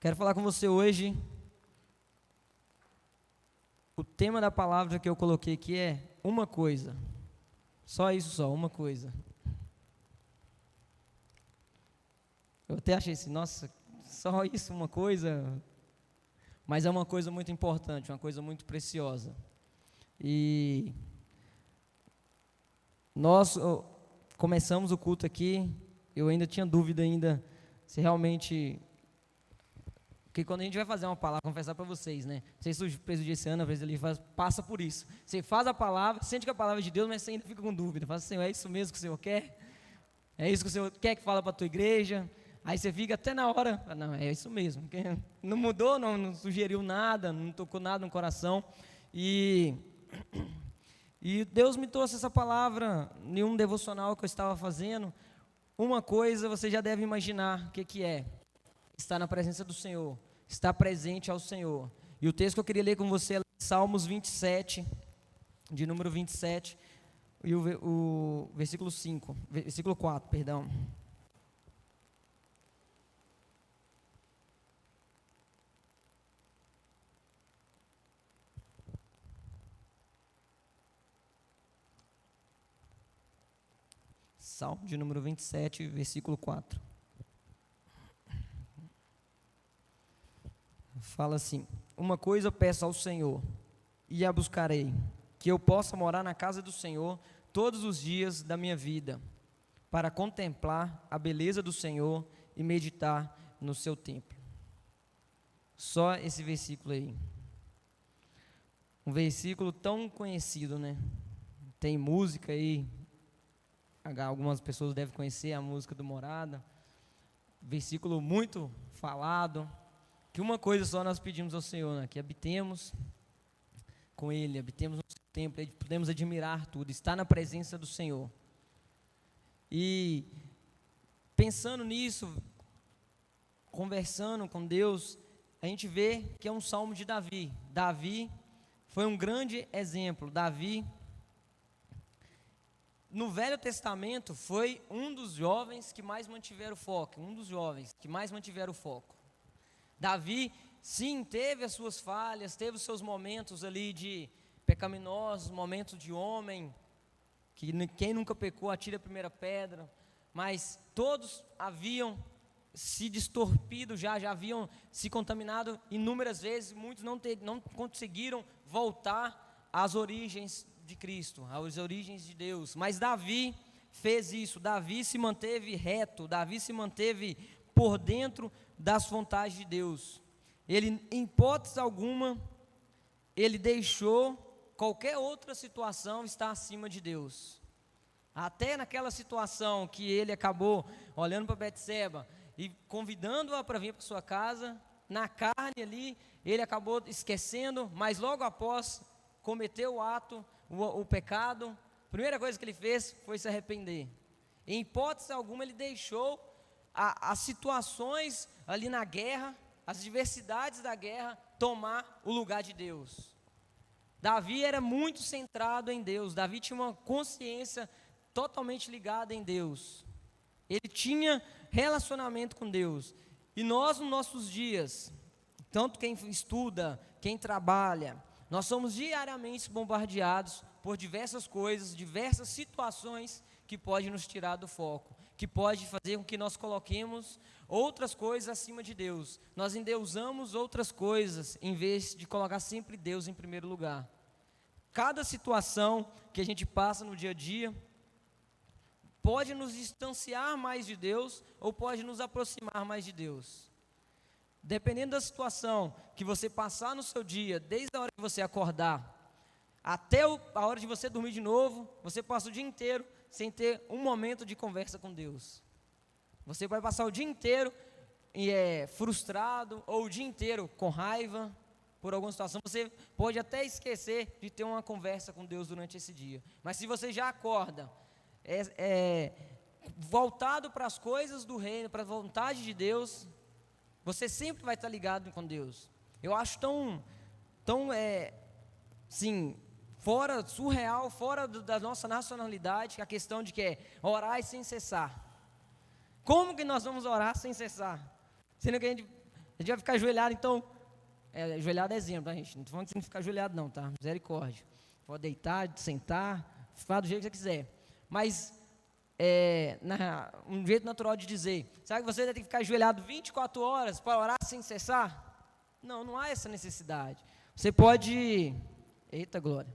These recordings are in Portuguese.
Quero falar com você hoje. O tema da palavra que eu coloquei aqui é uma coisa. Só isso, só, uma coisa. Eu até achei assim, nossa, só isso, uma coisa. Mas é uma coisa muito importante, uma coisa muito preciosa. E nós começamos o culto aqui, eu ainda tinha dúvida ainda se realmente... Porque quando a gente vai fazer uma palavra, confessar para vocês, né? Não sei se o presbítero esse ano, às vezes ele passa por isso. Você faz a palavra, sente que a palavra é de Deus, mas você ainda fica com dúvida. Fala assim, Senhor, é isso mesmo que o Senhor quer? É isso que o Senhor quer que fala para a tua igreja? Aí você fica até na hora, não, é isso mesmo. Porque não mudou, não sugeriu nada, não tocou nada no coração. E Deus me trouxe essa palavra em um devocional que eu estava fazendo. Uma coisa você já deve imaginar o que é. Estar na presença do Senhor, estar presente ao Senhor. E o texto que eu queria ler com você é Salmos 27, de número 27, e o versículo 5, versículo 4, perdão. Salmo de número 27, versículo 4. Fala assim: uma coisa eu peço ao Senhor, e a buscarei, que eu possa morar na casa do Senhor todos os dias da minha vida, para contemplar a beleza do Senhor e meditar no seu templo. Só esse versículo aí. Um versículo tão conhecido, né? Tem música aí, algumas pessoas devem conhecer a música do Morada. Versículo muito falado. Que uma coisa só nós pedimos ao Senhor, né? Que habitemos com Ele, habitemos no seu templo, podemos admirar tudo, estar na presença do Senhor. E pensando nisso, conversando com Deus, a gente vê que é um salmo de Davi. Davi foi um grande exemplo. Davi, no Velho Testamento, foi um dos jovens que mais mantiveram o foco, Davi, sim, teve as suas falhas, teve os seus momentos ali de pecaminosos, momentos de homem, que quem nunca pecou atira a primeira pedra, mas todos haviam se distorpido já haviam se contaminado inúmeras vezes, muitos não conseguiram voltar às origens de Cristo, às origens de Deus, mas Davi fez isso. Davi se manteve reto, Davi se manteve por dentro das vontades de Deus. Ele, em hipótese alguma, ele deixou qualquer outra situação estar acima de Deus. Até naquela situação que ele acabou olhando para Betseba e convidando-a para vir para sua casa, na carne ali, ele acabou esquecendo, mas logo após cometeu o ato, o pecado, a primeira coisa que ele fez foi se arrepender. Em hipótese alguma ele deixou as situações ali na guerra, as diversidades da guerra, tomar o lugar de Deus. Davi era muito centrado em Deus, Davi tinha uma consciência totalmente ligada em Deus, ele tinha relacionamento com Deus. E nós, nos nossos dias, tanto quem estuda, quem trabalha, nós somos diariamente bombardeados por diversas coisas, diversas situações que podem nos tirar do foco, que pode fazer com que nós coloquemos outras coisas acima de Deus. Nós endeusamos outras coisas, em vez de colocar sempre Deus em primeiro lugar. Cada situação que a gente passa no dia a dia pode nos distanciar mais de Deus, ou pode nos aproximar mais de Deus. Dependendo da situação que você passar no seu dia, desde a hora que você acordar, até a hora de você dormir de novo, você passa o dia inteiro sem ter um momento de conversa com Deus. Você vai passar o dia inteiro frustrado, ou o dia inteiro com raiva por alguma situação. Você pode até esquecer de ter uma conversa com Deus durante esse dia. Mas se você já acorda voltado para as coisas do reino, para a vontade de Deus, você sempre vai estar ligado com Deus. Eu acho tão surreal, fora da nossa nacionalidade, a questão de que é orar sem cessar. Como que nós vamos orar sem cessar? Sendo que a gente A gente vai ficar ajoelhado, então, ajoelhado é exemplo, tá, gente? Não estou falando que você não ficar ajoelhado não, tá? Misericórdia. Pode deitar, sentar, ficar do jeito que você quiser. Mas, um jeito natural de dizer, será que você vai ter que ficar ajoelhado 24 horas para orar sem cessar? Não, não há essa necessidade. Você pode, eita glória,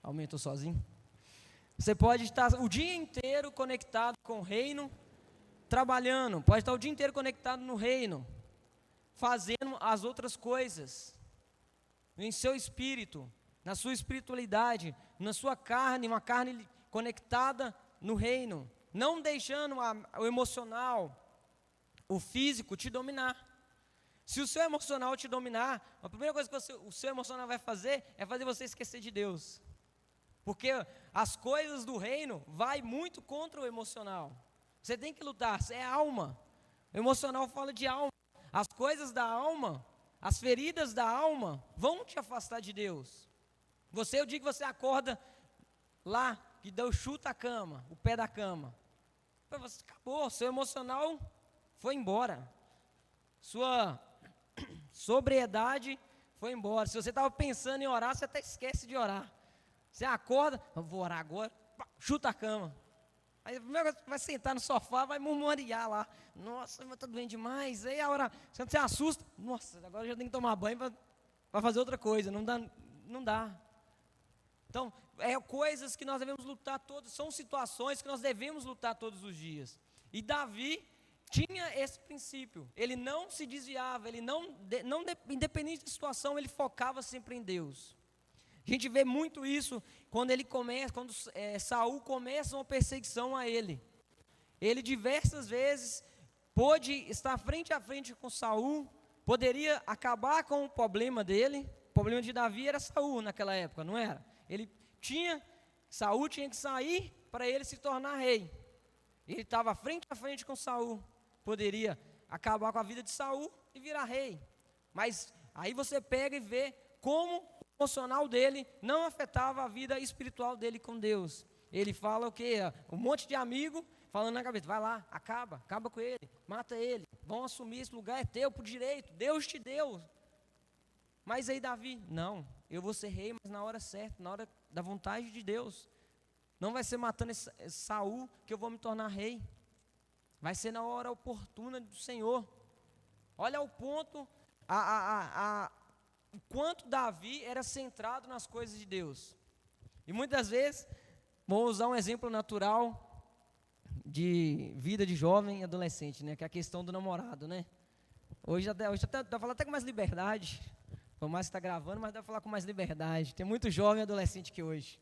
aumentou sozinho. Você pode estar o dia inteiro conectado com o reino, trabalhando, pode estar o dia inteiro conectado no reino, fazendo as outras coisas, em seu espírito, na sua espiritualidade, na sua carne, uma carne conectada no reino, não deixando o emocional, o físico te dominar. Se o seu emocional te dominar, a primeira coisa que o seu emocional vai fazer é fazer você esquecer de Deus. Porque as coisas do reino vai muito contra o emocional. Você tem que lutar, você é alma. O emocional fala de alma. As coisas da alma, as feridas da alma vão te afastar de Deus. O dia que você acorda lá, que Deus chuta a cama, o pé da cama, você acabou, seu emocional foi embora. Sua sobriedade foi embora. Se você estava pensando em orar, você até esquece de orar. Você acorda, vou orar agora, chuta a cama. Aí a primeira coisa, vai sentar no sofá, vai murmuriar lá. Nossa, mas está doendo demais. Aí a hora, quando você assusta, nossa, agora eu já tenho que tomar banho para fazer outra coisa. Não dá. Então, coisas que nós devemos lutar todos, são situações que nós devemos lutar todos os dias. E Davi tinha esse princípio. Ele não se desviava, ele independente da situação, ele focava sempre em Deus. A gente vê muito isso quando Saul começa uma perseguição a ele. Ele diversas vezes pôde estar frente a frente com Saul, poderia acabar com o problema dele. O problema de Davi era Saul naquela época, não era? Saul tinha que sair para ele se tornar rei. Ele estava frente a frente com Saul, poderia acabar com a vida de Saul e virar rei. Mas aí você pega e vê como o emocional dele não afetava a vida espiritual dele com Deus. Ele fala o quê? Um monte de amigo falando na cabeça, vai lá, acaba com ele, mata ele, vão assumir esse lugar, é teu por direito, Deus te deu. Mas aí Davi, não, eu vou ser rei, mas na hora certa, na hora da vontade de Deus. Não vai ser matando esse Saul que eu vou me tornar rei. Vai ser na hora oportuna do Senhor. Olha o ponto, o quanto Davi era centrado nas coisas de Deus. E muitas vezes, vou usar um exemplo natural de vida de jovem e adolescente, né? Que é a questão do namorado, né? Hoje dá para falar até com mais liberdade. Por mais que está gravando, mas dá para falar com mais liberdade. Tem muito jovem e adolescente que hoje.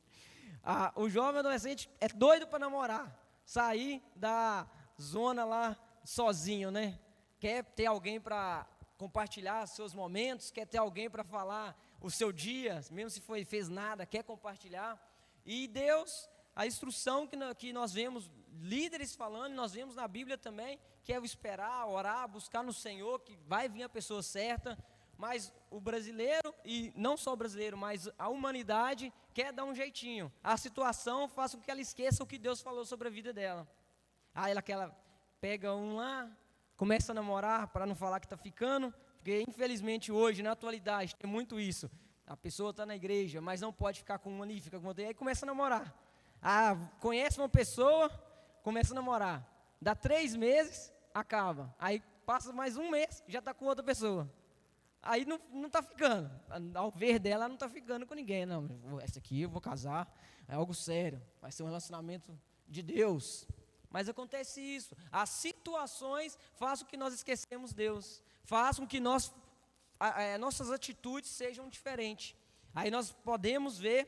O jovem adolescente é doido para namorar, sair da zona lá sozinho, né? Quer ter alguém para compartilhar seus momentos, quer ter alguém para falar o seu dia, mesmo se fez nada, quer compartilhar. E Deus, a instrução que nós vemos líderes falando, nós vemos na Bíblia também, que é o esperar, orar, buscar no Senhor, que vai vir a pessoa certa. Mas o brasileiro, e não só o brasileiro, mas a humanidade quer dar um jeitinho. A situação faz com que ela esqueça o que Deus falou sobre a vida dela. Aí ela pega um lá, começa a namorar para não falar que está ficando, porque infelizmente hoje, na atualidade, tem muito isso. A pessoa está na igreja, mas não pode ficar com uma ali, fica com outra, aí começa a namorar. Conhece uma pessoa, começa a namorar. Dá 3 meses, acaba. Aí passa mais 1 mês, já está com outra pessoa. Aí não está ficando, ao ver dela não está ficando com ninguém, não, essa aqui eu vou casar, é algo sério, vai ser um relacionamento de Deus. Mas acontece isso, as situações fazem com que nós esquecemos Deus, fazem com que nossas atitudes sejam diferentes. Aí nós podemos ver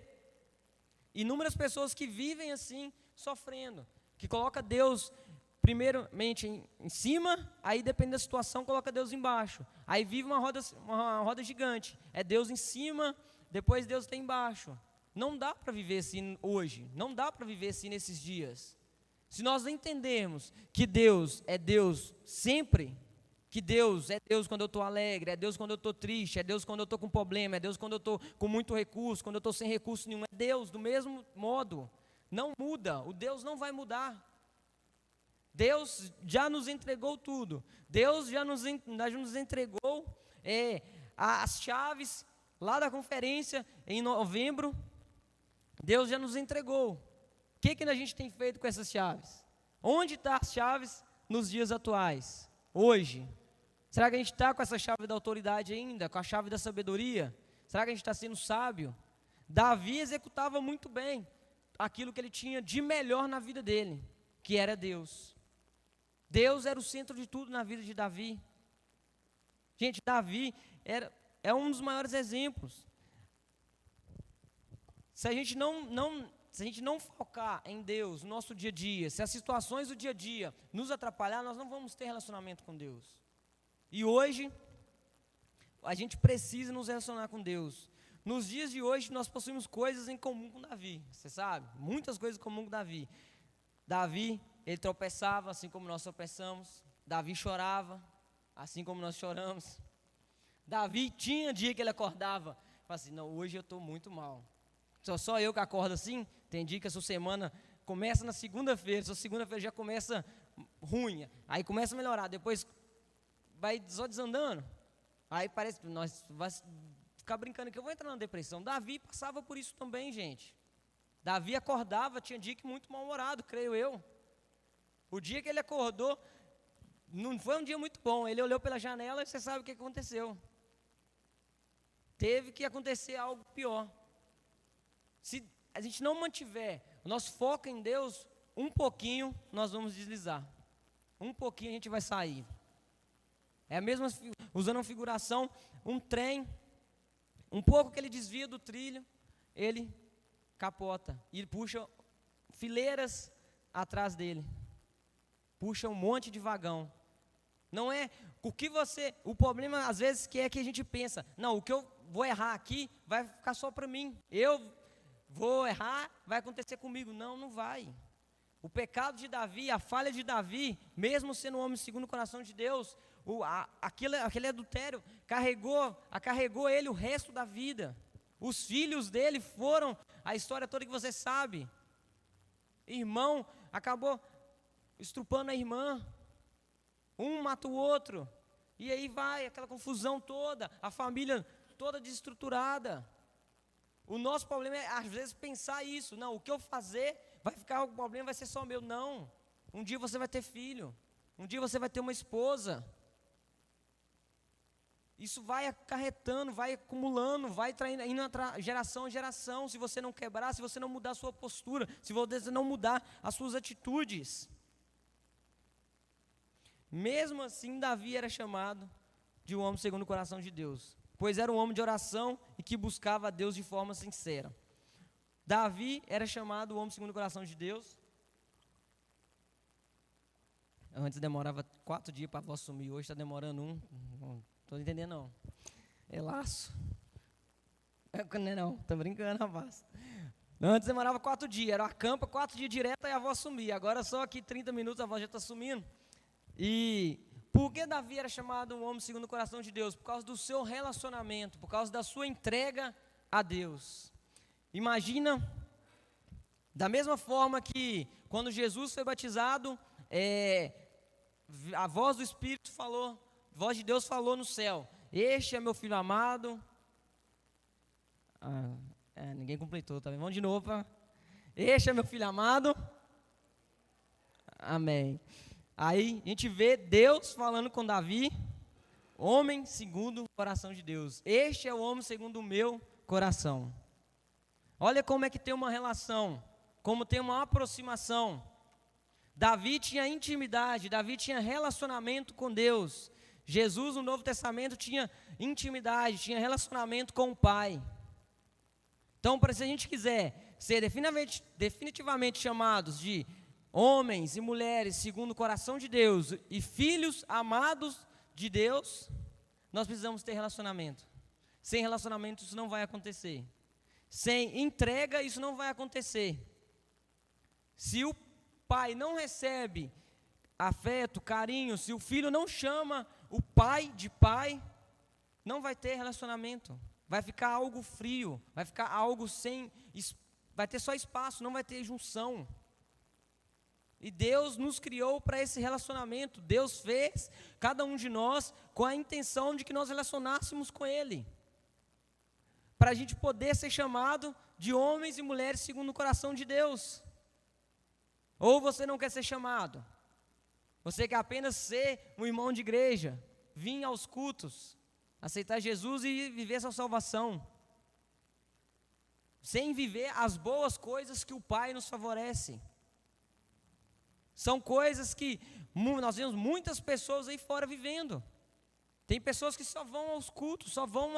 inúmeras pessoas que vivem assim, sofrendo, que colocam Deus primeiramente em cima, aí depende da situação, coloca Deus embaixo. Aí vive uma roda gigante. É Deus em cima, depois Deus está embaixo. Não dá para viver assim hoje, não dá para viver assim nesses dias. Se nós entendermos que Deus é Deus sempre, que Deus é Deus quando eu estou alegre, é Deus quando eu estou triste, é Deus quando eu estou com problema, é Deus quando eu estou com muito recurso, quando eu estou sem recurso nenhum, é Deus do mesmo modo, não muda, o Deus não vai mudar. Deus já nos entregou tudo. Deus já nos entregou as chaves lá da conferência em novembro. Deus já nos entregou. O que a gente tem feito com essas chaves? Onde estão as chaves nos dias atuais? Hoje? Será que a gente está com essa chave da autoridade ainda? Com a chave da sabedoria? Será que a gente está sendo sábio? Davi executava muito bem aquilo que ele tinha de melhor na vida dele, que era Deus. Deus era o centro de tudo na vida de Davi. Gente, Davi é um dos maiores exemplos. Se a gente não focar em Deus no nosso dia a dia, se as situações do dia a dia nos atrapalhar, nós não vamos ter relacionamento com Deus. E hoje, a gente precisa nos relacionar com Deus. Nos dias de hoje, nós possuímos coisas em comum com Davi, você sabe? Muitas coisas em comum com Davi. Davi, ele tropeçava, assim como nós tropeçamos. Davi chorava, assim como nós choramos. Davi tinha dia que ele acordava, falava assim, não, hoje eu estou muito mal. Só eu que acordo assim. Tem dia que a sua semana começa na segunda-feira, sua segunda-feira já começa ruim, aí começa a melhorar, depois vai só desandando. Aí parece que nós vamos ficar brincando que eu vou entrar na depressão. Davi passava por isso também, gente. Davi acordava, tinha dia que muito mal-humorado, creio eu. O dia que ele acordou, não foi um dia muito bom. Ele olhou pela janela e você sabe o que aconteceu. Teve que acontecer algo pior. Se a gente não mantiver o nosso foco em Deus, um pouquinho nós vamos deslizar. Um pouquinho a gente vai sair. É a mesma, usando uma figuração, um trem, um pouco que ele desvia do trilho, ele capota e puxa fileiras atrás dele. Puxa um monte de vagão. Não é o problema às vezes que é que a gente pensa, não, o que eu vou errar aqui vai ficar só para mim. Eu vou errar, vai acontecer comigo. Não, não vai. O pecado de Davi, a falha de Davi, mesmo sendo um homem segundo o coração de Deus, aquele adultério carregou ele o resto da vida. Os filhos dele foram a história toda que você sabe. Irmão acabou estrupando a irmã. Um mata o outro. E aí vai aquela confusão toda, a família toda desestruturada. O nosso problema é, às vezes, pensar isso. Não, o que eu fazer, o problema vai ser só meu. Não. Um dia você vai ter filho. Um dia você vai ter uma esposa. Isso vai acarretando, vai acumulando, vai indo geração a geração. Se você não quebrar, se você não mudar a sua postura, se você não mudar as suas atitudes. Mesmo assim, Davi era chamado de um homem segundo o coração de Deus, pois era um homem de oração e que buscava a Deus de forma sincera. Davi era chamado o homem segundo o coração de Deus. Antes demorava 4 dias para a voz sumir, hoje está demorando 1. Não estou entendendo não. É laço. Não, estou brincando, rapaz. Antes demorava 4 dias, era a campa, 4 dias direto e a voz sumia. Agora só aqui 30 minutos a voz já está sumindo. E por que Davi era chamado um homem segundo o coração de Deus? Por causa do seu relacionamento, por causa da sua entrega a Deus. Imagina, da mesma forma que quando Jesus foi batizado, a voz do Espírito falou, a voz de Deus falou no céu, este é meu filho amado. Ninguém completou, tá bem? Vamos de novo. Este é meu filho amado. Amém. Aí a gente vê Deus falando com Davi, homem segundo o coração de Deus. Este é o homem segundo o meu coração. Olha como é que tem uma relação, como tem uma aproximação. Davi tinha intimidade, Davi tinha relacionamento com Deus. Jesus no Novo Testamento tinha intimidade, tinha relacionamento com o Pai. Então, se a gente quiser ser definitivamente chamados de homens e mulheres segundo o coração de Deus e filhos amados de Deus, nós precisamos ter relacionamento. Sem relacionamento isso não vai acontecer. Sem entrega isso não vai acontecer. Se o pai não recebe afeto, carinho, se o filho não chama o pai de pai, não vai ter relacionamento. Vai ficar algo frio, vai ficar algo vai ter só espaço, não vai ter junção. E Deus nos criou para esse relacionamento. Deus fez cada um de nós com a intenção de que nós relacionássemos com Ele. Para a gente poder ser chamado de homens e mulheres segundo o coração de Deus. Ou você não quer ser chamado? Você quer apenas ser um irmão de igreja, vir aos cultos, aceitar Jesus e viver sua salvação, sem viver as boas coisas que o Pai nos favorece. São coisas que nós vemos muitas pessoas aí fora vivendo. Tem pessoas que só vão aos cultos, só vão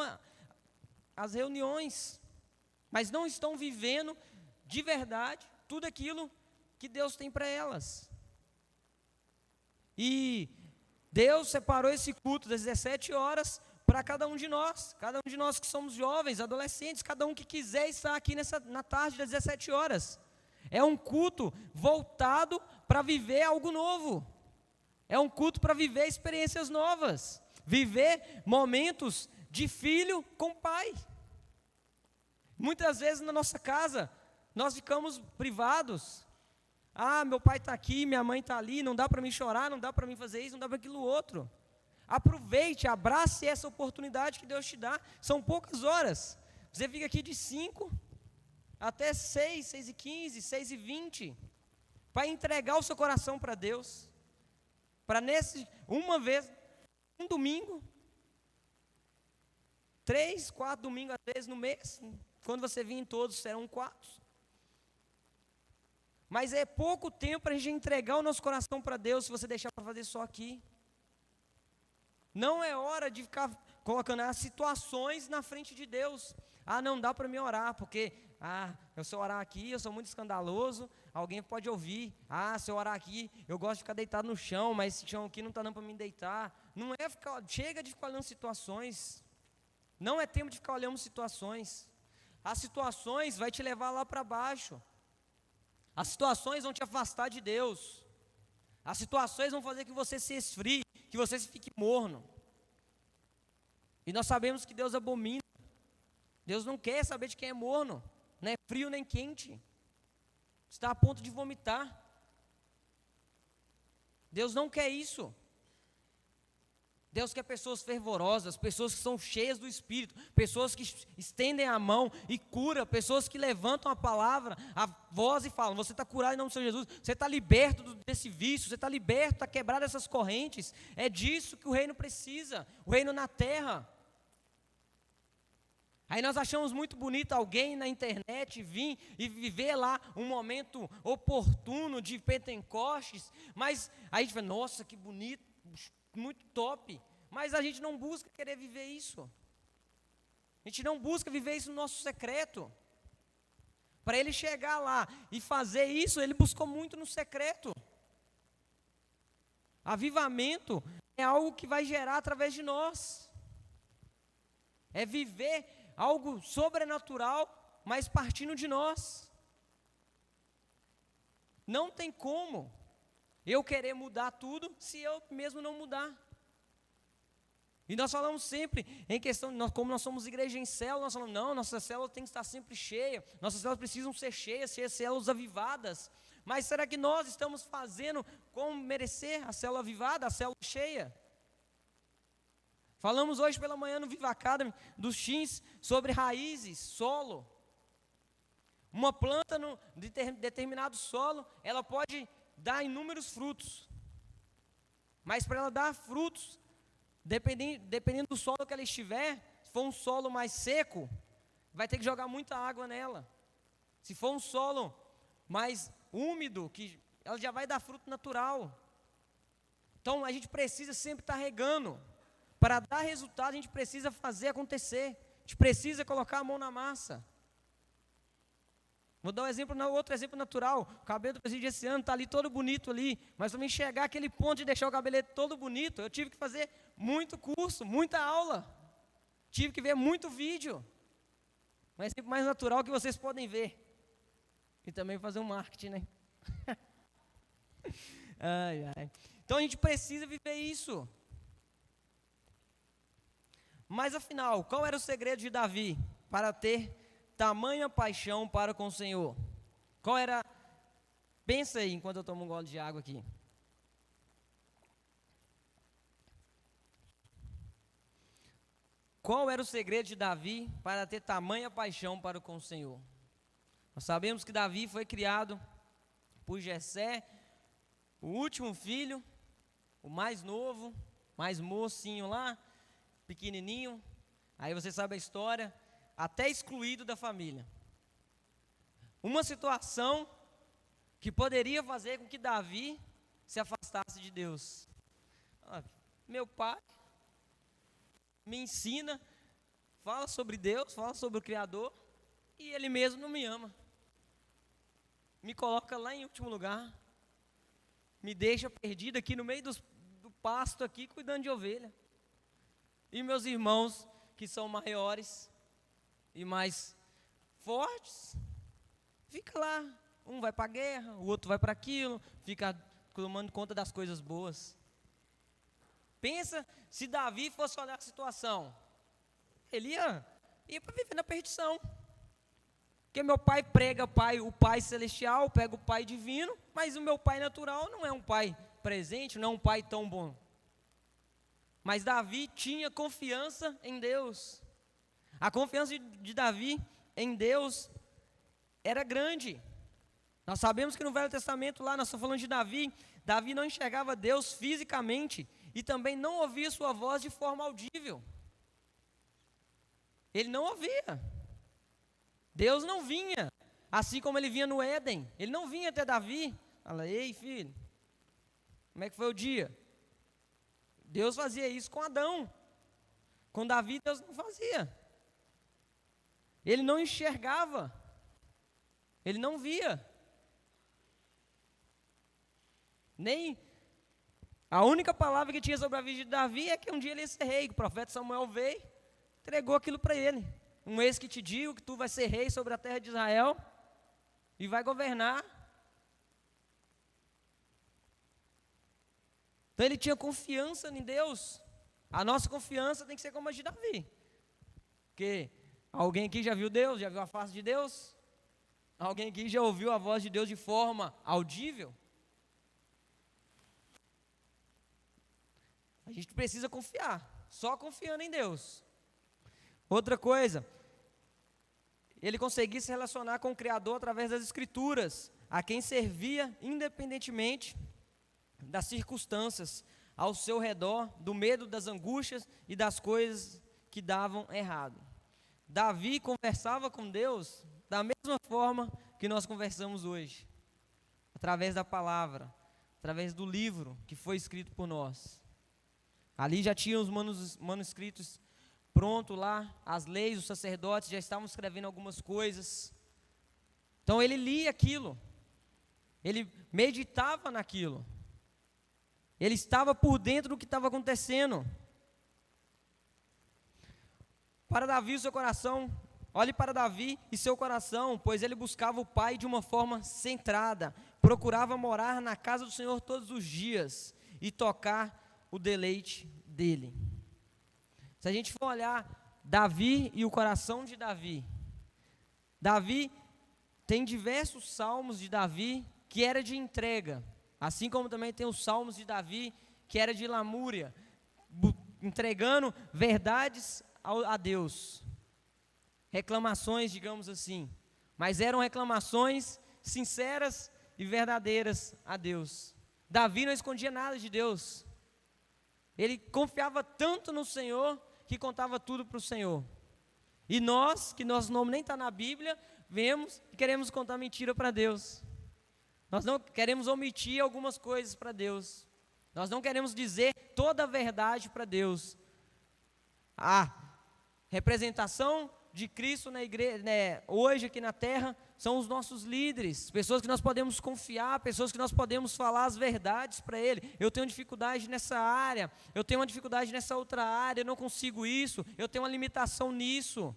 às reuniões, mas não estão vivendo de verdade tudo aquilo que Deus tem para elas. E Deus separou esse culto das 17 horas para cada um de nós que somos jovens, adolescentes, cada um que quiser estar aqui na tarde das 17 horas. É um culto voltado para viver algo novo. É um culto para viver experiências novas, viver momentos de filho com pai. Muitas vezes na nossa casa, nós ficamos privados. Ah, meu pai está aqui, minha mãe está ali, não dá para mim chorar, não dá para mim fazer isso, não dá para aquilo outro. Aproveite, abrace essa oportunidade que Deus te dá. São poucas horas. Você fica aqui de 5 até 6, 6h15, 6h20, para entregar o seu coração para Deus. Para uma vez, um domingo, 3, 4 domingos às vezes no mês, quando você vir em todos serão 4. Mas é pouco tempo para a gente entregar o nosso coração para Deus, se você deixar para fazer só aqui. Não é hora de ficar colocando as situações na frente de Deus. Ah, não dá para me orar, porque, se eu orar aqui, eu sou muito escandaloso, alguém pode ouvir. Se eu orar aqui, eu gosto de ficar deitado no chão, mas esse chão aqui não está dando para me deitar. Não é chega de ficar olhando situações. Não é tempo de ficar olhando situações. As situações vai te levar lá para baixo. As situações vão te afastar de Deus. As situações vão fazer que você se esfrie, que você fique morno. E nós sabemos que Deus abomina. Deus não quer saber de quem é morno, não é frio nem quente. Está a ponto de vomitar. Deus não quer isso. Deus quer pessoas fervorosas, pessoas que são cheias do Espírito, pessoas que estendem a mão e curam, pessoas que levantam a palavra, a voz e falam: você está curado em nome do Senhor Jesus, você está liberto desse vício, você está liberto, está quebrado dessas correntes. É disso que o reino precisa, o reino na terra. Aí nós achamos muito bonito alguém na internet vir e viver lá um momento oportuno de Pentecostes, mas aí a gente fala: nossa, que bonito, muito top, mas a gente não busca querer viver isso. A gente não busca viver isso no nosso secreto. Para ele chegar lá e fazer isso, ele buscou muito no secreto. Avivamento é algo que vai gerar através de nós. É viver algo sobrenatural, mas partindo de nós. Não tem como eu querer mudar tudo se eu mesmo não mudar. E nós falamos sempre em questão, como nós somos igreja em célula, nós falamos: não, nossa célula tem que estar sempre cheia, nossas células precisam ser cheias, ser células avivadas. Mas será que nós estamos fazendo como merecer a célula avivada, a célula cheia? Falamos hoje pela manhã no Viva Academy dos teens sobre raízes, solo. Uma planta de determinado solo, ela pode dar inúmeros frutos, mas para ela dar frutos, dependendo do solo que ela estiver, se for um solo mais seco, vai ter que jogar muita água nela. Se for um solo mais úmido, que ela já vai dar fruto natural. Então a gente precisa sempre estar regando. Para dar resultado, a gente precisa fazer acontecer, a gente precisa colocar a mão na massa. Vou dar outro exemplo natural. O cabelo do presídio esse ano está ali todo bonito ali, mas para mim chegar àquele ponto de deixar o cabelo todo bonito, eu tive que fazer muito curso, muita aula, tive que ver muito vídeo. Um exemplo mais natural que vocês podem ver. E também fazer um marketing, né? Então a gente precisa viver isso. Mas afinal, qual era o segredo de Davi para ter tamanha paixão para com o Senhor? Qual era Pensa aí enquanto eu tomo um gole de água aqui. Qual era o segredo de Davi para ter tamanha paixão para com o Senhor? Nós sabemos que Davi foi criado por Jessé, o último filho, o mais novo, mais mocinho lá, pequenininho. Aí você sabe a história, até excluído da família. Uma situação que poderia fazer com que Davi se afastasse de Deus. Meu pai me ensina, fala sobre Deus, fala sobre o Criador, e ele mesmo não me ama. Me coloca lá em último lugar, me deixa perdido aqui no meio do pasto aqui, cuidando de ovelha. E meus irmãos, que são maiores e mais fortes, fica lá, um vai para a guerra, o outro vai para aquilo, fica tomando conta das coisas boas. Pensa se Davi fosse olhar a situação, ele ia para viver na perdição. Porque meu pai prega o pai celestial, pega o pai divino, mas o meu pai natural não é um pai presente, não é um pai tão bom. Mas Davi tinha confiança em Deus. A confiança de Davi em Deus era grande. Nós sabemos que no Velho Testamento lá, nós estamos falando de Davi, Davi não enxergava Deus fisicamente e também não ouvia sua voz de forma audível. Ele não ouvia. Deus não vinha, assim como ele vinha no Éden. Ele não vinha até Davi. Fala, ei filho, como é que foi o dia? Deus fazia isso com Adão. Com Davi, Deus não fazia. Ele não enxergava. Ele não via. Nem a única palavra que tinha sobre a vida de Davi é que um dia ele ia ser rei. O profeta Samuel veio, entregou aquilo para ele. Um ex que te digo que tu vai ser rei sobre a terra de Israel e vai governar. Então ele tinha confiança em Deus. A nossa confiança tem que ser como a de Davi. Porque alguém aqui já viu Deus, já viu a face de Deus? Alguém aqui já ouviu a voz de Deus de forma audível? A gente precisa confiar, só confiando em Deus. Outra coisa, ele conseguia se relacionar com o Criador através das Escrituras, a quem servia independentemente das circunstâncias ao seu redor, do medo, das angústias e das coisas que davam errado. Davi conversava com Deus da mesma forma que nós conversamos hoje, através da palavra, através do livro que foi escrito por nós. Ali já tinha os manuscritos pronto lá, as leis, os sacerdotes já estavam escrevendo algumas coisas. Então ele lia aquilo, ele meditava naquilo, ele estava por dentro do que estava acontecendo. Para Davi o seu coração, olhe para Davi e seu coração, pois ele buscava o Pai de uma forma centrada, procurava morar na casa do Senhor todos os dias e tocar o deleite dele. Se a gente for olhar Davi e o coração de Davi, Davi tem diversos salmos de Davi que era de entrega, assim como também tem os salmos de Davi que era de lamúria, entregando verdades a Deus, reclamações, digamos assim, mas eram reclamações sinceras e verdadeiras a Deus. Davi não escondia nada de Deus, ele confiava tanto no Senhor que contava tudo para o Senhor. E nós, que nosso nome nem está na Bíblia, vemos e queremos contar mentira para Deus. Nós não queremos omitir algumas coisas para Deus. Nós não queremos dizer toda a verdade para Deus. A representação de Cristo na igreja, né, hoje aqui na terra, são os nossos líderes, pessoas que nós podemos confiar, pessoas que nós podemos falar as verdades para ele. Eu tenho dificuldade nessa área, eu tenho uma dificuldade nessa outra área, eu não consigo isso, eu tenho uma limitação nisso.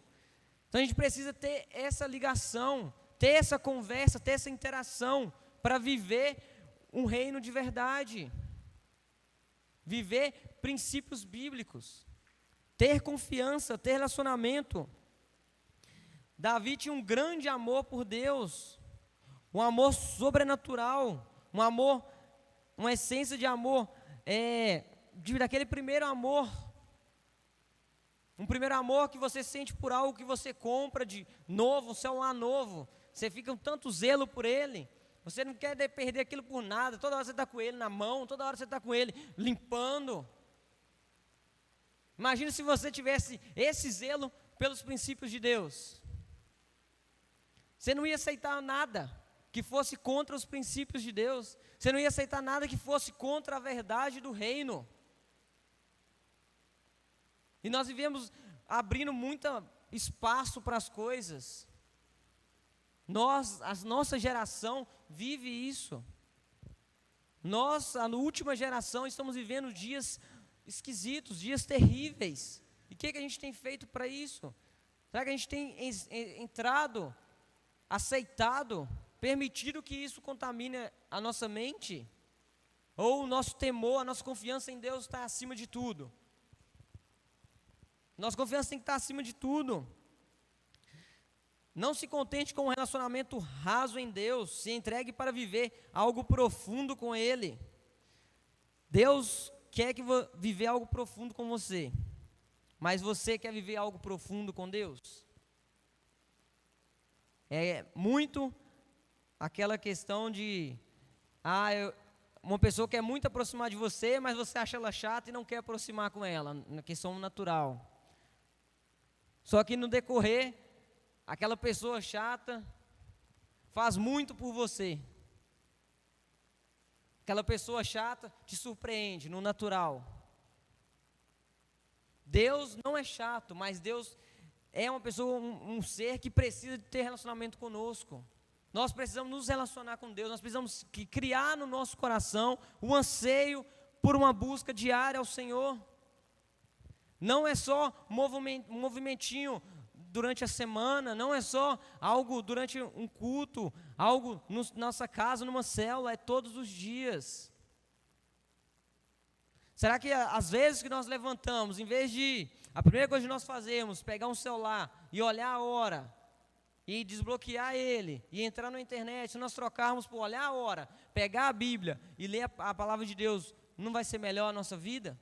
Então a gente precisa ter essa ligação, ter essa conversa, ter essa interação para viver um reino de verdade, viver princípios bíblicos, ter confiança, ter relacionamento. Davi tinha um grande amor por Deus, um amor sobrenatural, um amor, uma essência de amor, daquele primeiro amor, um primeiro amor que você sente por algo que você compra de novo, um celular novo, você fica com tanto zelo por ele, você não quer perder aquilo por nada, toda hora você está com ele na mão, toda hora você está com ele limpando. Imagina se você tivesse esse zelo pelos princípios de Deus. Você não ia aceitar nada que fosse contra os princípios de Deus. Você não ia aceitar nada que fosse contra a verdade do reino. E nós vivemos abrindo muito espaço para as coisas. A nossa geração vive isso. Nós, a última geração, estamos vivendo dias esquisitos, dias terríveis. E o que a gente tem feito para isso? Será que a gente tem entrado, aceitado, permitido que isso contamine a nossa mente? Ou o nosso temor, a nossa confiança em Deus está acima de tudo? Nossa confiança tem que estar acima de tudo. Não se contente com um relacionamento raso em Deus, se entregue para viver algo profundo com Ele. Deus quer viver algo profundo com você, mas você quer viver algo profundo com Deus? É muito aquela questão de, uma pessoa quer muito aproximar de você, mas você acha ela chata e não quer aproximar com ela, na questão natural. Só que no decorrer, aquela pessoa chata faz muito por você. Aquela pessoa chata te surpreende no natural. Deus não é chato, mas Deus é uma pessoa, um ser que precisa de ter relacionamento conosco. Nós precisamos nos relacionar com Deus, nós precisamos criar no nosso coração o anseio por uma busca diária ao Senhor. Não é só um movimentinho durante a semana, não é só algo durante um culto, algo na nossa casa, numa célula, é todos os dias. Será que às vezes que nós levantamos, em vez de, a primeira coisa que nós fazemos, pegar um celular e olhar a hora, e desbloquear ele, e entrar na internet, se nós trocarmos por olhar a hora, pegar a Bíblia e ler a palavra de Deus, não vai ser melhor a nossa vida?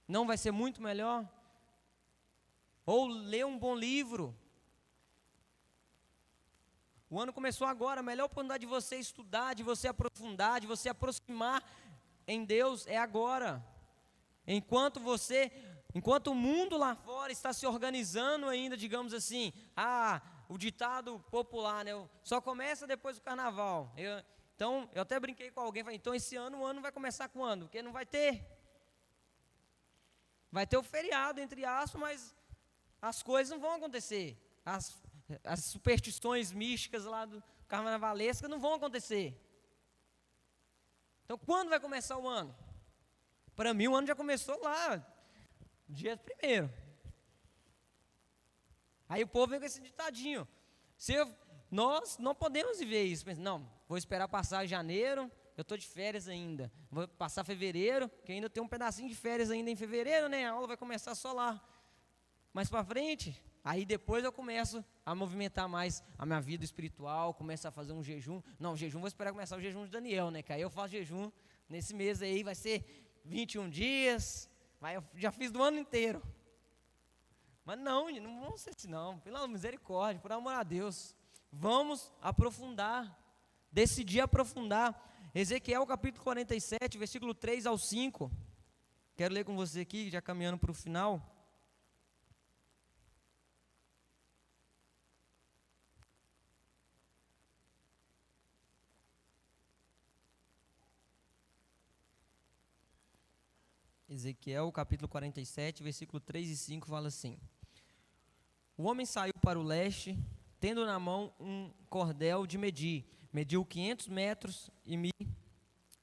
Não vai ser muito melhor? Ou ler um bom livro. O ano começou agora, a melhor oportunidade de você estudar, de você aprofundar, de você aproximar em Deus é agora. Enquanto o mundo lá fora está se organizando ainda, digamos assim, o ditado popular, né? Só começa depois do carnaval. Então, eu até brinquei com alguém, falei, então esse ano, o ano vai começar quando? Porque não vai ter. Vai ter o feriado, entre aspas, mas as coisas não vão acontecer. As superstições místicas lá do carnavalesca não vão acontecer. Então, quando vai começar o ano? Para mim, o ano já começou lá, dia 1º. Aí o povo vem com esse ditadinho. Nós não podemos viver isso. Não, vou esperar passar janeiro, eu estou de férias ainda. Vou passar fevereiro, que ainda tem um pedacinho de férias ainda em fevereiro, né? A aula vai começar só lá. Mais para frente, aí depois eu começo a movimentar mais a minha vida espiritual, começo a fazer um jejum. Não, jejum, vou esperar começar o jejum de Daniel, né? Que aí eu faço jejum nesse mês aí, vai ser 21 dias, mas eu já fiz do ano inteiro. Mas não vamos ser assim não, pela misericórdia, por amor a Deus. Vamos aprofundar, decidir aprofundar. Ezequiel capítulo 47, versículo 3 ao 5. Quero ler com você aqui, já caminhando para o final. Ezequiel capítulo 47, versículo 3 e 5 fala assim: O homem saiu para o leste, tendo na mão um cordel de medir. Mediu 500 metros e me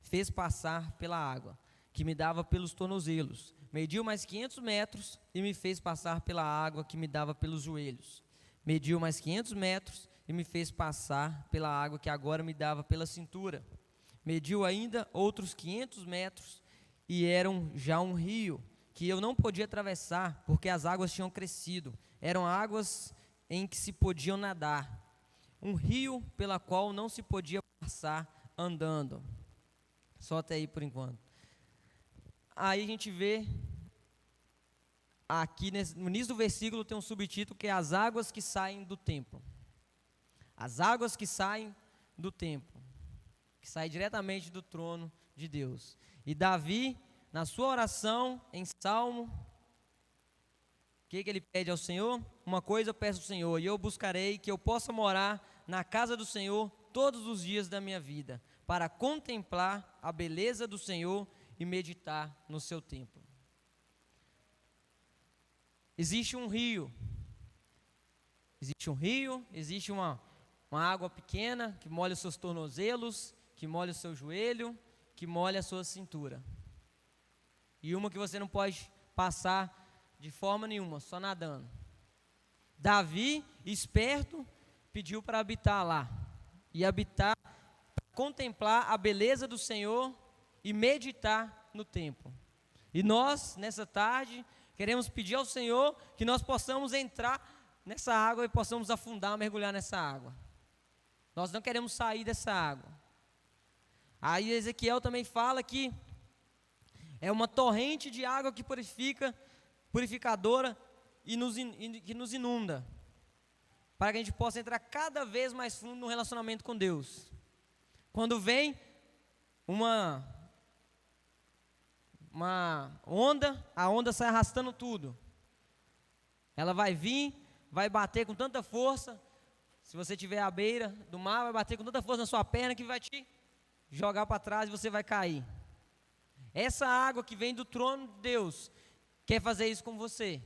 fez passar pela água, que me dava pelos tornozelos. Mediu mais 500 metros e me fez passar pela água, que me dava pelos joelhos. Mediu mais 500 metros e me fez passar pela água, que agora me dava pela cintura. Mediu ainda outros 500 metros e eram já um rio, que eu não podia atravessar, porque as águas tinham crescido. Eram águas em que se podiam nadar. um rio pela qual não se podia passar andando. Só até aí por enquanto. Aí a gente vê, aqui no início do versículo tem um subtítulo que é as águas que saem do templo. As águas que saem do templo, que saem diretamente do trono de Deus. E Davi, na sua oração, em Salmo, o que ele pede ao Senhor? Uma coisa eu peço ao Senhor, e eu buscarei que eu possa morar na casa do Senhor todos os dias da minha vida, para contemplar a beleza do Senhor e meditar no seu templo. Existe um rio, existe uma água pequena que molha os seus tornozelos, que molha o seu joelho, que molha a sua cintura. E uma que você não pode passar de forma nenhuma, só nadando. Davi, esperto, pediu para habitar lá. E habitar, contemplar a beleza do Senhor e meditar no templo. E nós, nessa tarde, queremos pedir ao Senhor que nós possamos entrar nessa água e possamos afundar, mergulhar nessa água. Nós não queremos sair dessa água. Aí Ezequiel também fala que é uma torrente de água que purificadora e que nos inunda, para que a gente possa entrar cada vez mais fundo no relacionamento com Deus. Quando vem uma onda, a onda sai arrastando tudo. Ela vai vir, vai bater com tanta força, se você estiver à beira do mar, vai bater com tanta força na sua perna que vai te jogar para trás e você vai cair. Essa água que vem do trono de Deus quer fazer isso com você,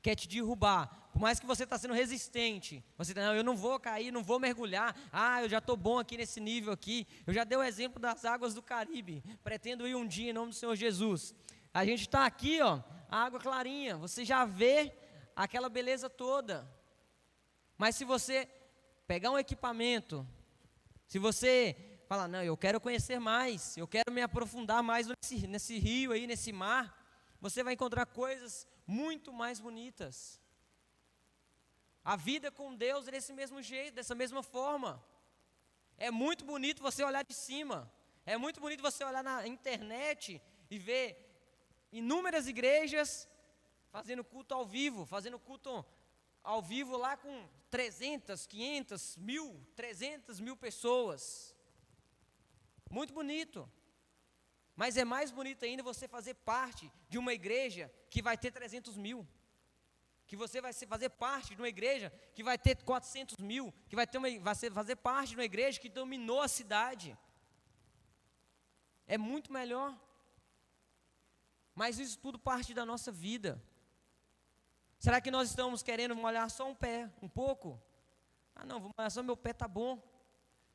quer te derrubar. Por mais que você está sendo resistente, você não, eu não vou cair, não vou mergulhar. Eu já estou bom aqui nesse nível aqui. Eu já dei o exemplo das águas do Caribe. Pretendo ir um dia em nome do Senhor Jesus. A gente está aqui, ó, a água clarinha. Você já vê aquela beleza toda. Mas se você pegar um equipamento, se você falar, não, eu quero conhecer mais, eu quero me aprofundar mais nesse rio aí, nesse mar, você vai encontrar coisas muito mais bonitas. A vida com Deus é desse mesmo jeito, dessa mesma forma. É muito bonito você olhar de cima. É muito bonito você olhar na internet e ver inúmeras igrejas fazendo culto ao vivo, lá com 300, 500, 1.000, 300 mil pessoas. Muito bonito. Mas é mais bonito ainda você fazer parte de uma igreja que vai ter 300 mil. Que você vai fazer parte de uma igreja que vai ter 400 mil. Que vai fazer parte de uma igreja que dominou a cidade. É muito melhor. Mas isso tudo parte da nossa vida. Será que nós estamos querendo molhar só um pé, um pouco? Não, vou molhar só meu pé, tá bom.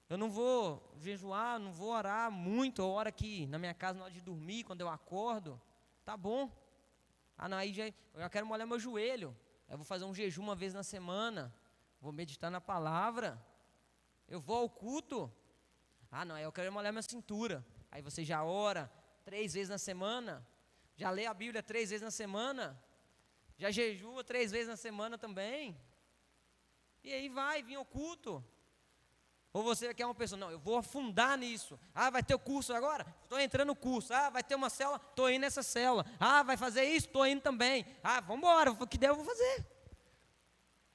Eu não vou jejuar, não vou orar muito. Eu oro aqui na minha casa na hora de dormir, quando eu acordo. Tá bom. Não, aí eu já quero molhar meu joelho. Eu vou fazer um jejum uma vez na semana. Vou meditar na palavra. Eu vou ao culto. Não, eu quero molhar minha cintura. Aí você já ora 3 vezes na semana. Já lê a Bíblia 3 vezes na semana. Já jejua 3 vezes na semana também. E aí vai vir ao culto. Ou você quer uma pessoa, não, eu vou afundar nisso. Vai ter o curso agora? Estou entrando no curso. Vai ter uma célula? Estou indo nessa célula. Vai fazer isso? Estou indo também. Vamos embora, o que der eu vou fazer.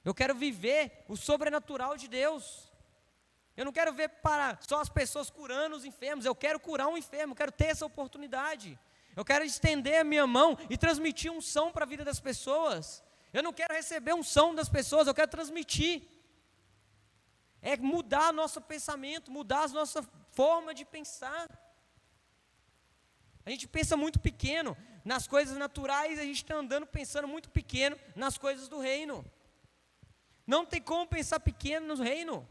Eu quero viver o sobrenatural de Deus. Eu não quero ver para só as pessoas curando os enfermos. Eu quero curar um enfermo, eu quero ter essa oportunidade. Eu quero estender a minha mão e transmitir unção para a vida das pessoas. Eu não quero receber unção das pessoas, eu quero transmitir. É mudar nosso pensamento, mudar a nossa forma de pensar. A gente pensa muito pequeno nas coisas naturais, a gente está andando pensando muito pequeno nas coisas do reino. Não tem como pensar pequeno no reino.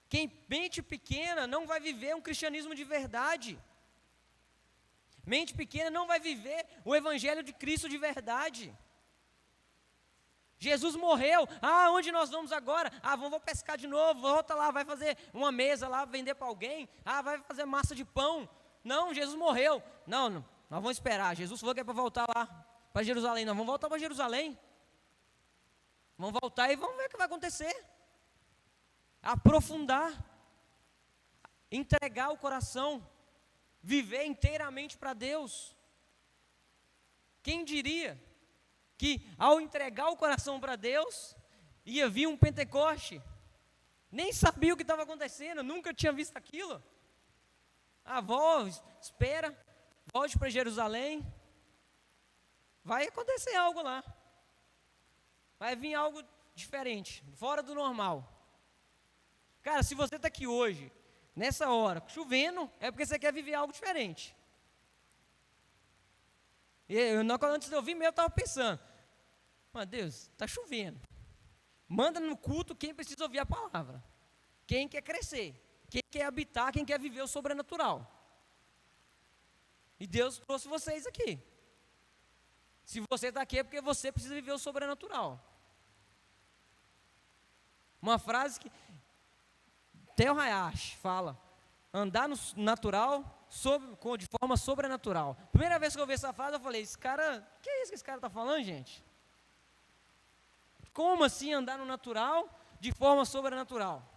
Quem mente pequena não vai viver um cristianismo de verdade. Mente pequena não vai viver o evangelho de Cristo de verdade. Jesus morreu, onde nós vamos agora? Vamos pescar de novo, volta lá, vai fazer uma mesa lá, vender para alguém, vai fazer massa de pão. Não, Jesus morreu. Não, nós vamos esperar, Jesus falou que é para voltar lá, para Jerusalém. Nós vamos voltar para Jerusalém. Vamos voltar e vamos ver o que vai acontecer. aprofundar, entregar o coração, viver inteiramente para Deus. Quem diria que ao entregar o coração para Deus, ia vir um Pentecoste? Nem sabia o que estava acontecendo, nunca tinha visto aquilo. Espera, volte para Jerusalém, vai acontecer algo lá, vai vir algo diferente, fora do normal. Cara, se você está aqui hoje, nessa hora, chovendo, é porque você quer viver algo diferente. Antes de eu vir, eu estava pensando, mas Deus, está chovendo, manda no culto quem precisa ouvir a palavra, quem quer crescer, quem quer habitar, quem quer viver o sobrenatural. E Deus trouxe vocês aqui. Se você está aqui é porque você precisa viver o sobrenatural. Uma frase que Theo Hayashi fala: andar no natural de forma sobrenatural. Primeira vez que eu ouvi essa frase, eu falei: esse cara, que é isso que esse cara está falando, gente? Como assim andar no natural de forma sobrenatural?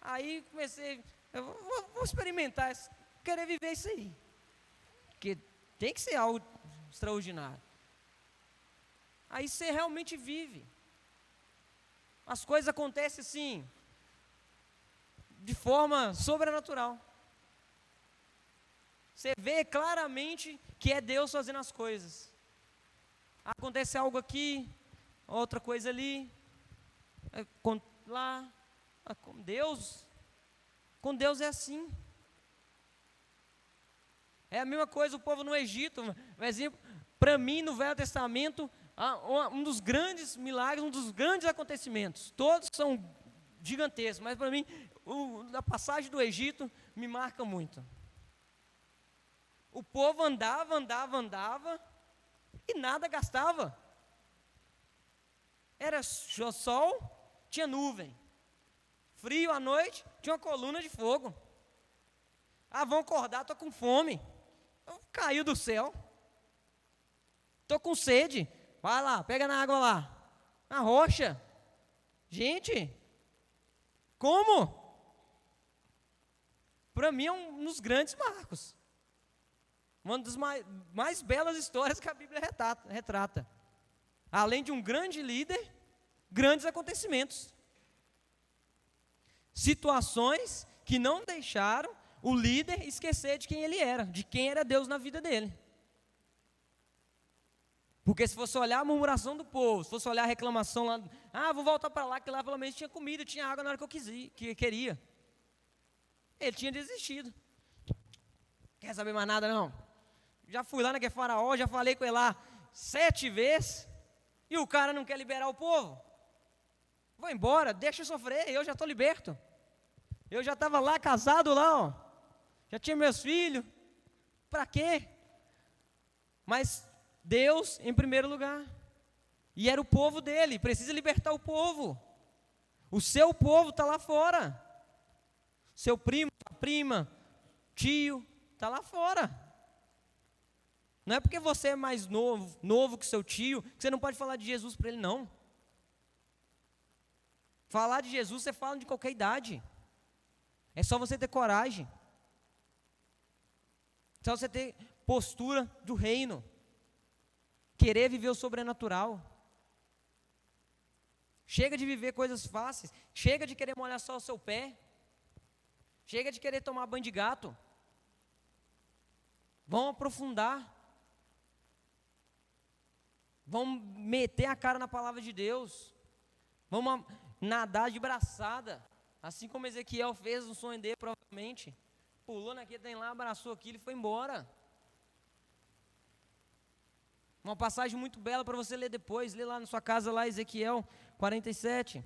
Aí comecei, eu vou experimentar, querer viver isso aí, porque tem que ser algo extraordinário. Aí você realmente vive. As coisas acontecem assim, de forma sobrenatural. Você vê claramente que é Deus fazendo as coisas. Acontece algo aqui, outra coisa ali, lá. Com Deus é assim. É a mesma coisa o povo no Egito. Por exemplo, para mim no Velho Testamento, um dos grandes milagres, um dos grandes acontecimentos, todos são gigantescos, mas para mim, a passagem do Egito me marca muito. O povo andava e nada gastava. Era sol, tinha nuvem. Frio à noite, tinha uma coluna de fogo. Vão acordar, estou com fome. Caiu do céu. Estou com sede. Vai lá, pega na água lá. Na rocha. Gente, como? Para mim é um dos grandes marcos. Uma das mais belas histórias que a Bíblia retrata. Além de um grande líder, grandes acontecimentos. Situações que não deixaram o líder esquecer de quem ele era, de quem era Deus na vida dele. Porque se fosse olhar a murmuração do povo, se fosse olhar a reclamação lá, vou voltar para lá, que lá pelo menos tinha comida, tinha água na hora que eu queria. Ele tinha desistido. Quer saber mais nada não? Já fui lá naquele faraó, já falei com ele lá 7 vezes, e o cara não quer liberar o povo. Vou embora, deixa eu sofrer, eu já estou liberto. Eu já estava lá, casado lá, ó. Já tinha meus filhos. Para quê? Mas Deus em primeiro lugar. E era o povo dele, precisa libertar o povo. O seu povo está lá fora. Seu primo, sua prima, tio, está lá fora. Não é porque você é mais novo que seu tio, que você não pode falar de Jesus para ele, não. Falar de Jesus, você fala de qualquer idade. É só você ter coragem. É só você ter postura do reino. Querer viver o sobrenatural. Chega de viver coisas fáceis. Chega de querer molhar só o seu pé. Chega de querer tomar banho de gato. Vamos aprofundar. Vamos meter a cara na palavra de Deus. Vamos nadar de braçada. Assim como Ezequiel fez no sonho dele, provavelmente. Pulou naquele trem lá, abraçou aquilo e foi embora. Uma passagem muito bela para você ler depois. Lê lá na sua casa, lá Ezequiel 47.